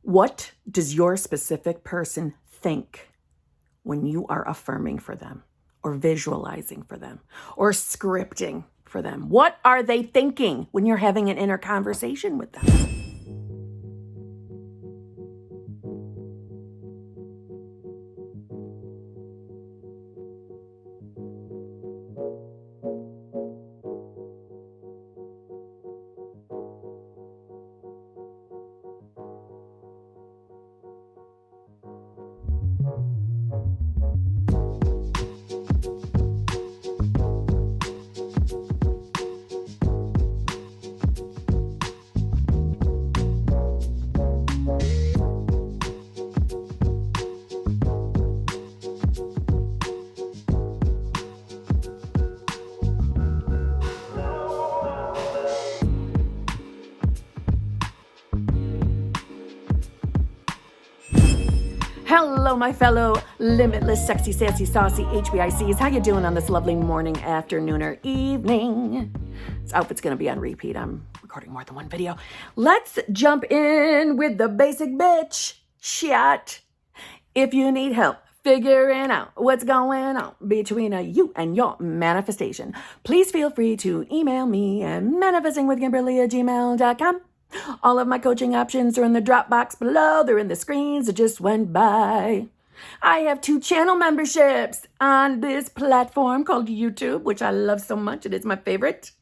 What does your specific person think when you are affirming for them or visualizing for them or scripting for them? What are they thinking when you're having an inner conversation with them? Hello, my fellow limitless, sexy, sassy, saucy HBICs. How you doing on this lovely morning, afternoon, or evening? This outfit's going to be on repeat. I'm recording more than one video. Let's jump in with the basic bitch shit. If you need help figuring out what's going on between you and your manifestation, please feel free to email me at manifestingwithkimberly@gmail.com. All of my coaching options are in the drop box below. They're in the screens that just went by. I have 2 channel memberships on this platform called YouTube, which I love so much. It is my favorite.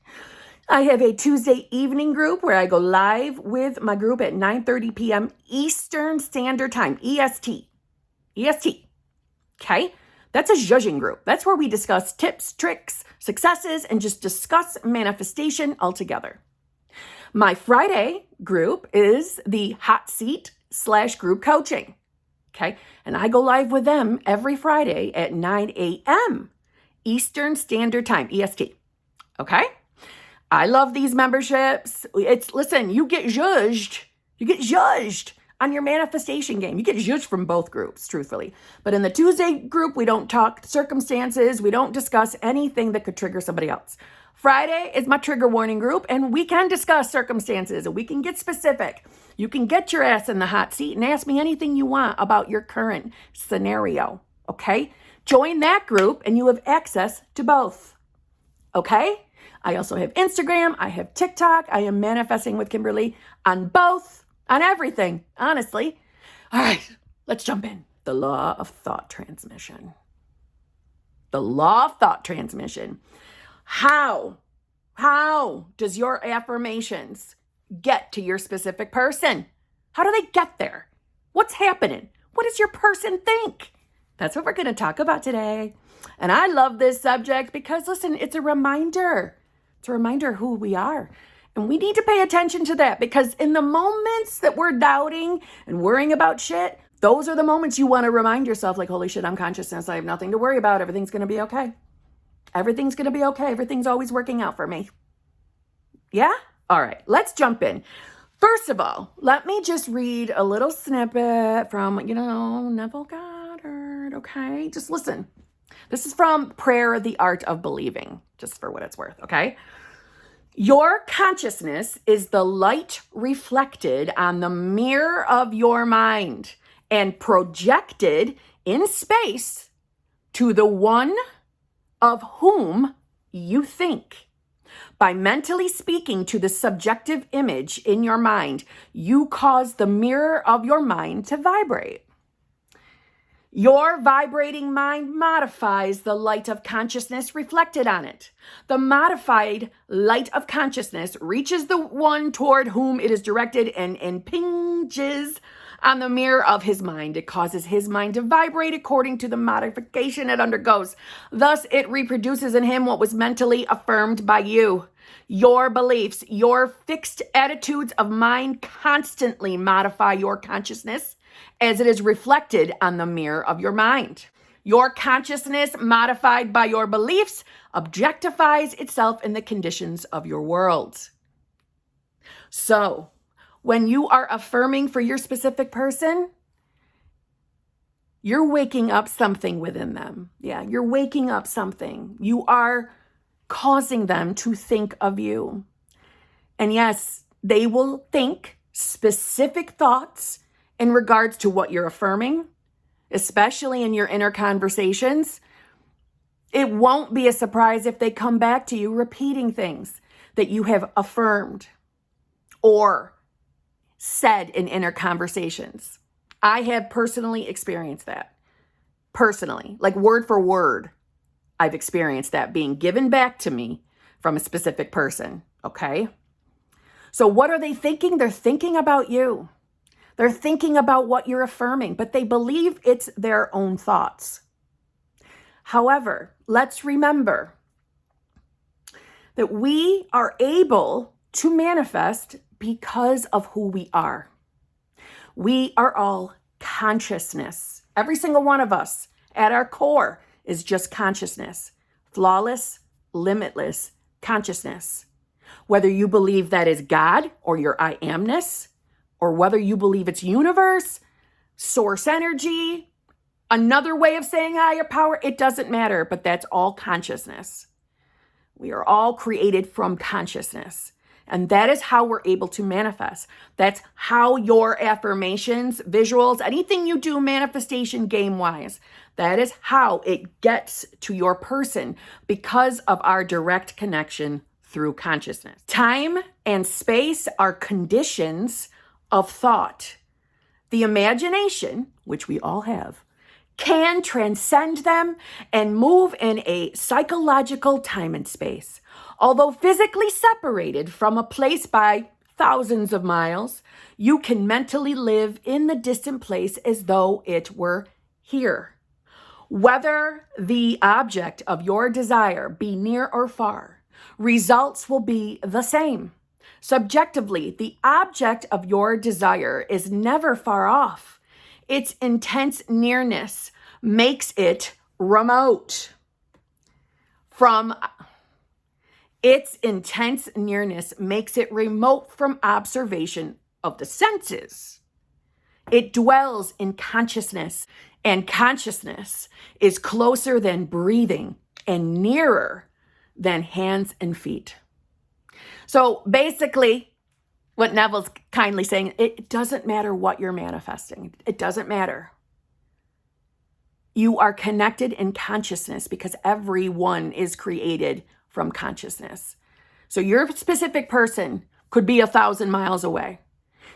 I have a Tuesday evening group where I go live with my group at 9:30 p.m. Eastern Standard Time, EST. Okay? That's a judging group. That's where we discuss tips, tricks, successes, and just discuss manifestation altogether. My Friday group is the hot seat / group coaching. Okay. And I go live with them every Friday at 9 a.m. Eastern Standard Time, EST. Okay. I love these memberships. Listen, you get judged. You get judged on your manifestation game. You get judged from both groups, truthfully. But in the Tuesday group, we don't talk circumstances. We don't discuss anything that could trigger somebody else. Friday is my trigger warning group, and we can discuss circumstances and we can get specific. You can get your ass in the hot seat and ask me anything you want about your current scenario, okay? Join that group and you have access to both, okay? I also have Instagram, I have TikTok, I am manifesting with Kimberly on both, on everything, honestly. All right, let's jump in. The law of thought transmission. The law of thought transmission. How does your affirmations get to your specific person? How do they get there? What's happening? What does your person think? That's what we're going to talk about today. And I love this subject because, listen, it's a reminder. It's a reminder who we are. And we need to pay attention to that because in the moments that we're doubting and worrying about shit, those are the moments you want to remind yourself like, holy shit, I'm consciousness. I have nothing to worry about. Everything's going to be okay. Everything's going to be okay. Everything's always working out for me. Yeah? All right, let's jump in. First of all, let me just read a little snippet from, Neville Goddard, okay? Just listen. This is from Prayer, the Art of Believing, just for what it's worth, okay? Your consciousness is the light reflected on the mirror of your mind and projected in space to the one of whom you think. By mentally speaking to the subjective image in your mind, you cause the mirror of your mind to vibrate. Your vibrating mind modifies the light of consciousness reflected on it. The modified light of consciousness reaches the one toward whom it is directed and impinges on the mirror of his mind. It causes his mind to vibrate according to the modification it undergoes. Thus, it reproduces in him what was mentally affirmed by you. Your beliefs, your fixed attitudes of mind constantly modify your consciousness as it is reflected on the mirror of your mind. Your consciousness, modified by your beliefs, objectifies itself in the conditions of your world. So, when you are affirming for your specific person, you're waking up something within them. Yeah, you're waking up something. You are causing them to think of you. And yes, they will think specific thoughts in regards to what you're affirming, especially in your inner conversations, it won't be a surprise if they come back to you repeating things that you have affirmed or said in inner conversations. I have personally experienced that. Personally, like word for word, I've experienced that being given back to me from a specific person, okay? So what are they thinking? They're thinking about you. They're thinking about what you're affirming, but they believe it's their own thoughts. However, let's remember that we are able to manifest because of who we are. We are all consciousness. Every single one of us at our core is just consciousness. Flawless, limitless consciousness. Whether you believe that is God or your I amness, or whether you believe it's universe, source energy, another way of saying higher power, it doesn't matter, but that's all consciousness. We are all created from consciousness. And that is how we're able to manifest. That's how your affirmations, visuals, anything you do manifestation game-wise, that is how it gets to your person because of our direct connection through consciousness. Time and space are conditions of thought. The imagination, which we all have, can transcend them and move in a psychological time and space. Although physically separated from a place by thousands of miles, you can mentally live in the distant place as though it were here. Whether the object of your desire be near or far, results will be the same. Subjectively, the object of your desire is never far off. Its intense nearness makes it remote. Its intense nearness makes it remote from observation of the senses. It dwells in consciousness, and consciousness is closer than breathing and nearer than hands and feet. So basically, what Neville's kindly saying, it doesn't matter what you're manifesting. It doesn't matter. You are connected in consciousness because everyone is created from consciousness. So your specific person could be 1,000 miles away.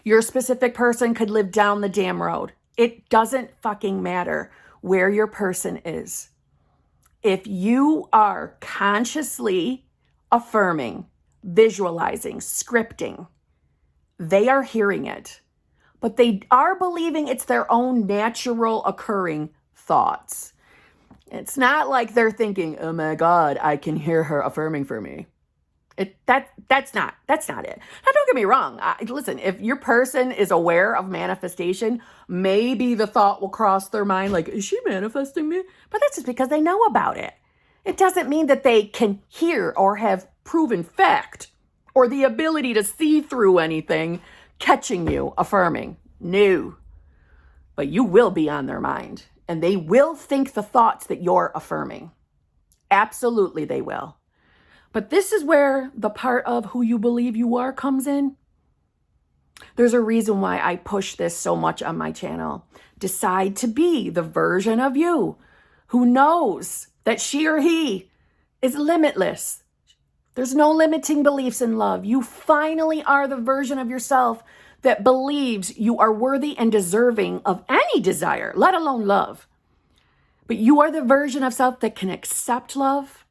Your specific person could live down the damn road. It doesn't fucking matter where your person is. If you are consciously affirming, visualizing, scripting, they are hearing it, but they are believing it's their own natural occurring thoughts. It's not like they're thinking, oh my God, I can hear her affirming for me. That's not it. Now, don't get me wrong. Listen, if your person is aware of manifestation, maybe the thought will cross their mind like, is she manifesting me? But that's just because they know about it. It doesn't mean that they can hear or have proven fact or the ability to see through anything catching you affirming. No. But you will be on their mind, and they will think the thoughts that you're affirming. Absolutely, they will. But this is where the part of who you believe you are comes in. There's a reason why I push this so much on my channel. Decide to be the version of you who knows that she or he is limitless. There's no limiting beliefs in love. You finally are the version of yourself that believes you are worthy and deserving of any desire, let alone love. But you are the version of self that can accept love,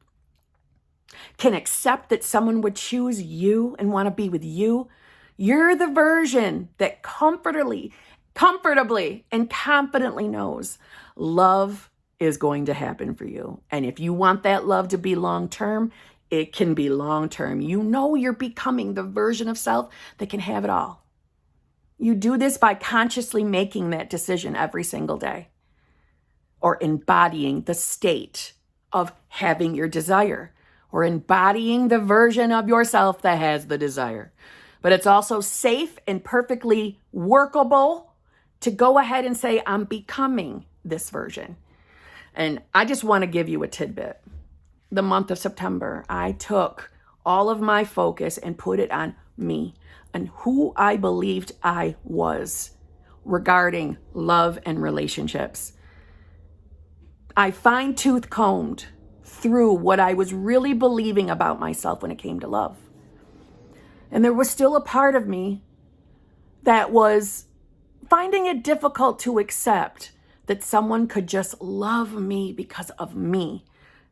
can accept that someone would choose you and want to be with you. You're the version that comfortably and confidently knows love is going to happen for you. And if you want that love to be long-term, it can be long-term. You know you're becoming the version of self that can have it all. You do this by consciously making that decision every single day or embodying the state of having your desire or embodying the version of yourself that has the desire. But it's also safe and perfectly workable to go ahead and say, I'm becoming this version. And I just want to give you a tidbit. The month of September, I took all of my focus and put it on me and who I believed I was, regarding love and relationships. I fine-tooth combed through what I was really believing about myself when it came to love. And there was still a part of me that was finding it difficult to accept that someone could just love me because of me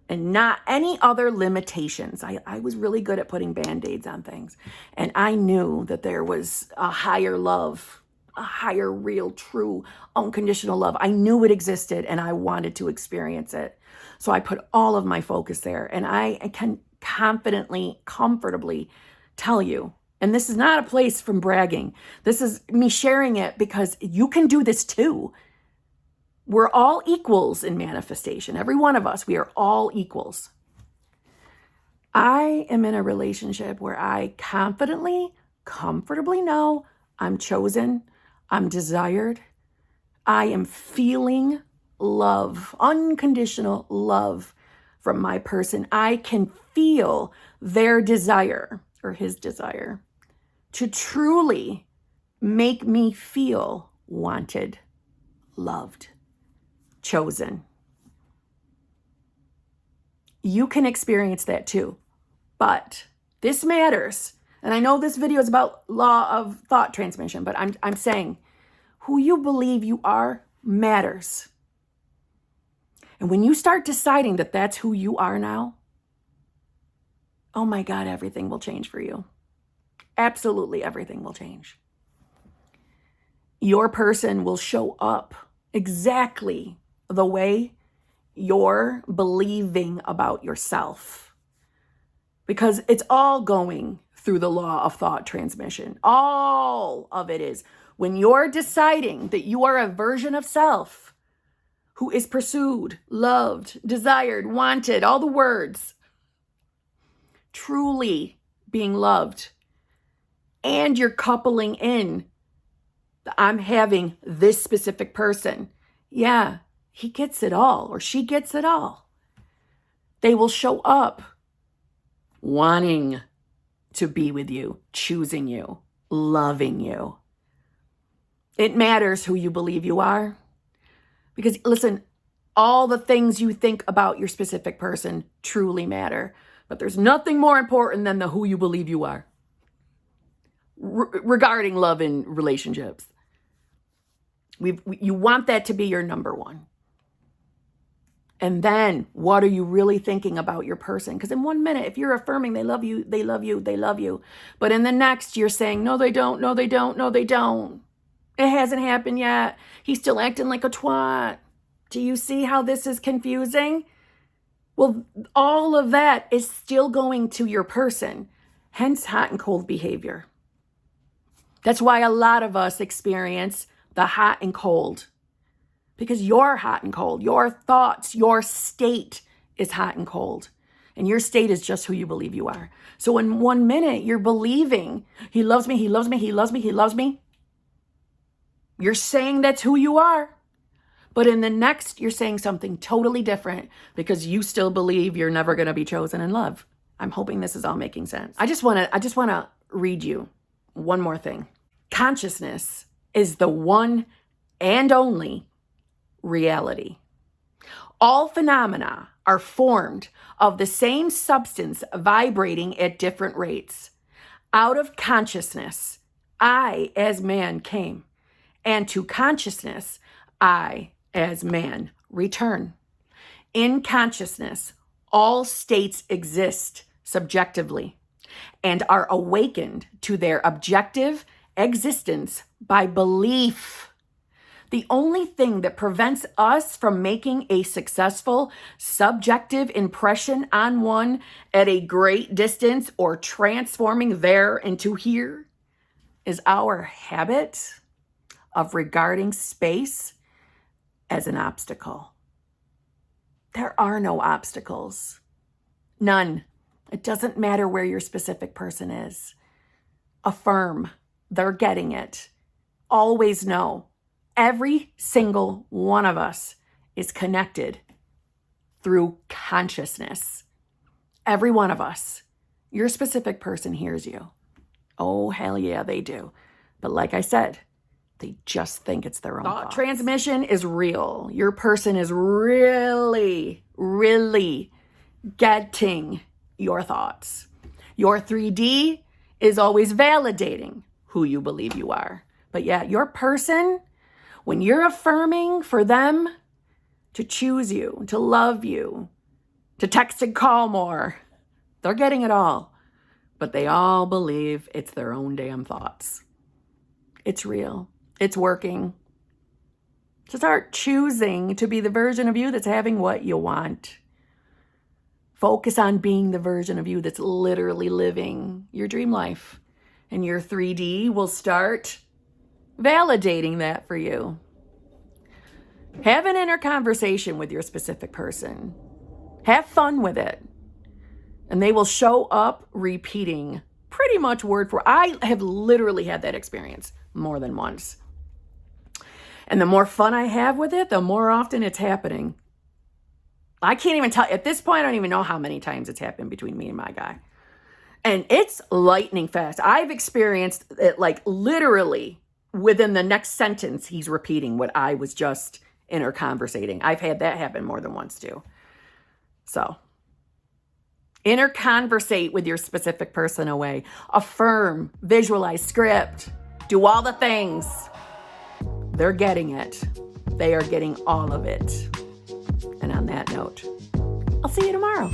and not any other limitations. I was really good at putting Band-Aids on things. And I knew that there was a higher love, a higher, real, true, unconditional love. I knew it existed and I wanted to experience it. So I put all of my focus there. And I can confidently, comfortably tell you, and this is not a place from bragging. This is me sharing it because you can do this too. We're all equals in manifestation. Every one of us, we are all equals. I am in a relationship where I confidently, comfortably know I'm chosen, I'm desired, I am feeling love, unconditional love from my person. I can feel their desire or his desire to truly make me feel wanted, loved, chosen. You can experience that too, but this matters. And I know this video is about law of thought transmission, but I'm saying who you believe you are matters. And when you start deciding that that's who you are now, oh my God, everything will change for you. Absolutely everything will change. Your person will show up exactly the way you're believing about yourself. Because it's all going through the law of thought transmission. All of it is. When you're deciding that you are a version of self who is pursued, loved, desired, wanted, all the words, truly being loved, and you're coupling in, I'm having this specific person. Yeah, he gets it all or she gets it all. They will show up wanting to be with you, choosing you, loving you. It matters who you believe you are. Because listen, all the things you think about your specific person truly matter. But there's nothing more important than the who you believe you are regarding love and relationships. You want that to be your number one. And then what are you really thinking about your person? Because in 1 minute, if you're affirming they love you, they love you, they love you. But in the next, you're saying, no, they don't, no, they don't, no, they don't. It hasn't happened yet. He's still acting like a twat. Do you see how this is confusing? Well, all of that is still going to your person. Hence hot and cold behavior. That's why a lot of us experience the hot and cold. Because you're hot and cold. Your thoughts, your state is hot and cold. And your state is just who you believe you are. So in 1 minute, you're believing, he loves me, he loves me, he loves me, he loves me. You're saying that's who you are. But in the next, you're saying something totally different because you still believe you're never going to be chosen in love. I'm hoping this is all making sense. I just want to read you one more thing. Consciousness is the one and only reality. All phenomena are formed of the same substance vibrating at different rates. Out of consciousness, I as man came, and to consciousness, I as man return. In consciousness, all states exist subjectively and are awakened to their objective existence by belief. The only thing that prevents us from making a successful subjective impression on one at a great distance or transforming there into here is our habit of regarding space as an obstacle. There are no obstacles. None. It doesn't matter where your specific person is. Affirm. They're getting it. Always know. Every single one of us is connected through consciousness. Every one of us. Your specific person hears you. Oh, hell yeah, they do. But like I said, They just think it's their own thought. Transmission is real. Your person is really, really getting your thoughts. Your 3D is always validating who you believe you are. But yeah, your person, when you're affirming for them to choose you, to love you, to text and call more, they're getting it all. But they all believe it's their own damn thoughts. It's real. It's working. So start choosing to be the version of you that's having what you want. Focus on being the version of you that's literally living your dream life. And your 3D will start validating that for you. Have an inner conversation with your specific person. Have fun with it. And they will show up repeating pretty much word for. I have literally had that experience more than once. And the more fun I have with it, the more often it's happening. I can't even tell. At this point, I don't even know how many times it's happened between me and my guy. And it's lightning fast. I've experienced it like literally within the next sentence, he's repeating what I was just inner conversating. I've had that happen more than once too. So inner conversate with your specific person away. Affirm, visualize, script, do all the things. They're getting it. They are getting all of it. And on that note, I'll see you tomorrow.